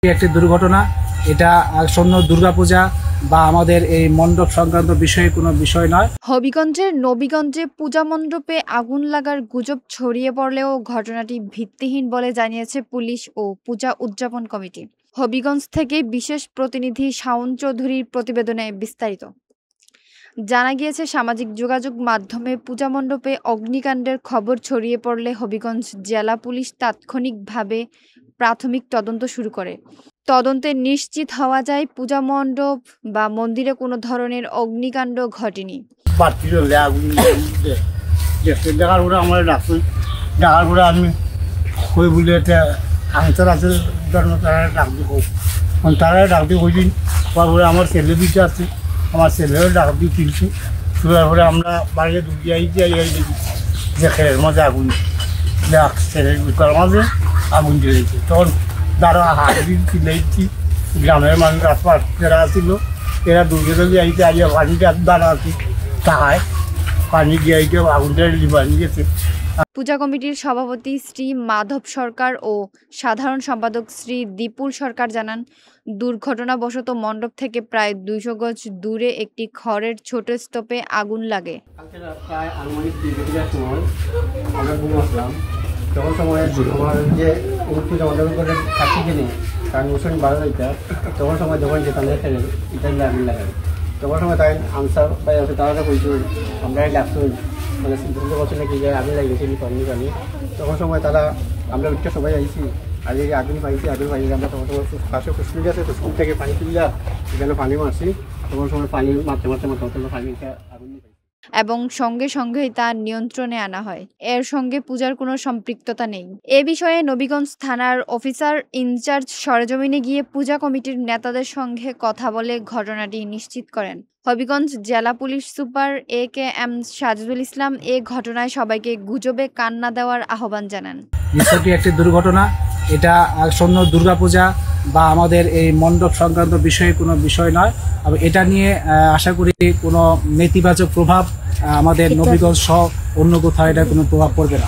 একটি দুর্ঘটনা। এটা আসন্ন দুর্গাপূজা বা আমাদের এই মণ্ডপ সংক্রান্ত বিষয়ে কোনো বিষয় নয়। হবিগঞ্জের নবীগঞ্জে পূজা মণ্ডপে আগুন লাগার গুজব ছড়িয়ে পড়লেও ঘটনাটি ভিত্তিহীন বলে জানিয়েছে পুলিশ ও পূজা উদযাপন কমিটি। হবিগঞ্জ থেকে বিশেষ প্রতিনিধি শাওন চৌধুরীর প্রতিবেদনে বিস্তারিত। জানা গিয়েছে, সামাজিক যোগাযোগ মাধ্যমে পূজা মণ্ডপে অগ্নিকাণ্ডের খবর ছড়িয়ে পড়লে হবিগঞ্জ জেলা পুলিশ তাৎক্ষণিকভাবে প্রাথমিক তদন্ত শুরু করে। তদন্তে নিশ্চিত হওয়া যায় পূজা মণ্ডপ বা মন্দিরে কোনো ধরনের অগ্নিকাণ্ড ঘটেনি। আমি কই বলে আনসার আছে ডাক দিব তারা ডাক দিয়ে ওই দিন পরে আমার ছেলে দিতে আছে, আমার ছেলেরও ডাক দিয়ে কিনছি। তারপরে আমরা বাড়িতে ঢুকিয়ে দেখি যে খেলের মাঝে আগুন, ছেলের ভিতর মাঝে আগুন জ্বেলেছে। তখন তারা হাত দিয়ে চিলাইছি, গ্রামের মানুষ আশপাশ যারা ছিল এরা দূরে দূরে আইতে আইয়া পানিটা দাঁড়া আছি তাহায় পানি দিয়ে আইতে আগুনটা লিবানি গেছে। পূজা কমিটির সভাপতি শ্রী মাধব সরকার ও সাধারণ সম্পাদক শ্রী দীপুল সরকার জানান, দুর্ঘটনাবশত মণ্ডপ থেকে প্রায় 200 গজ দূরে একটি খড়ের ছোট স্তূপে আগুন লাগে। প্রায় আনুমানিক 2-3টার সময় আমরা ঘুমাচ্ছিলাম, তখন সময় আমার যে পূজা মণ্ডপ করে থাকি কিনে কারণ ওষুধ ভালো এটা, তখন সময় যখন যেতাম খেলে এটা আগুন লাগাই, তখন সময় তাই আনসার পাই আছে তারা কইছিল আমরা ডাকতো মানে 2 বছর নাকি যে আগুন লাগিয়েছি পানি। তখন সময় তারা আমরা ওইটা সবাই আইছি আগে আগুন পাইছি আমরা তখন সময় পাশে স্কুল আছে তো স্কুল থেকে পানি তুলিয়া এখানে পানি মারছি, তখন সময় পানি মারতে পানিটা আগুন এবং সঙ্গে সঙ্গেই তা নিয়ন্ত্রণে আনা হয়। এর সঙ্গে পূজার কোনো সম্পৃক্ততা নেই। এ বিষয়ে নবীগঞ্জ থানার অফিসার ইনচার্জ সরেজমিনে গিয়ে পূজা কমিটির নেতাদের সঙ্গে কথা বলে ঘটনাটি নিশ্চিত করেন। হবিগঞ্জ জেলা পুলিশ সুপার AKM সাজিদুল ইসলাম এ ঘটনায় সবাইকে গুজবে কান না দেওয়ার আহ্বান জানান। বিষয়টি একটি দুর্ঘটনা। এটা আসন্ন দুর্গাপূজা বা আমাদের এই মণ্ডপ সংক্রান্ত বিষয়ে কোনো বিষয় নয়। এটা নিয়ে আশা করি কোনো নেতিবাচক প্রভাব আমাদের নবীগঞ্জ সহ অন্য কোথাও এটা কোনো প্রভাব পড়বে না।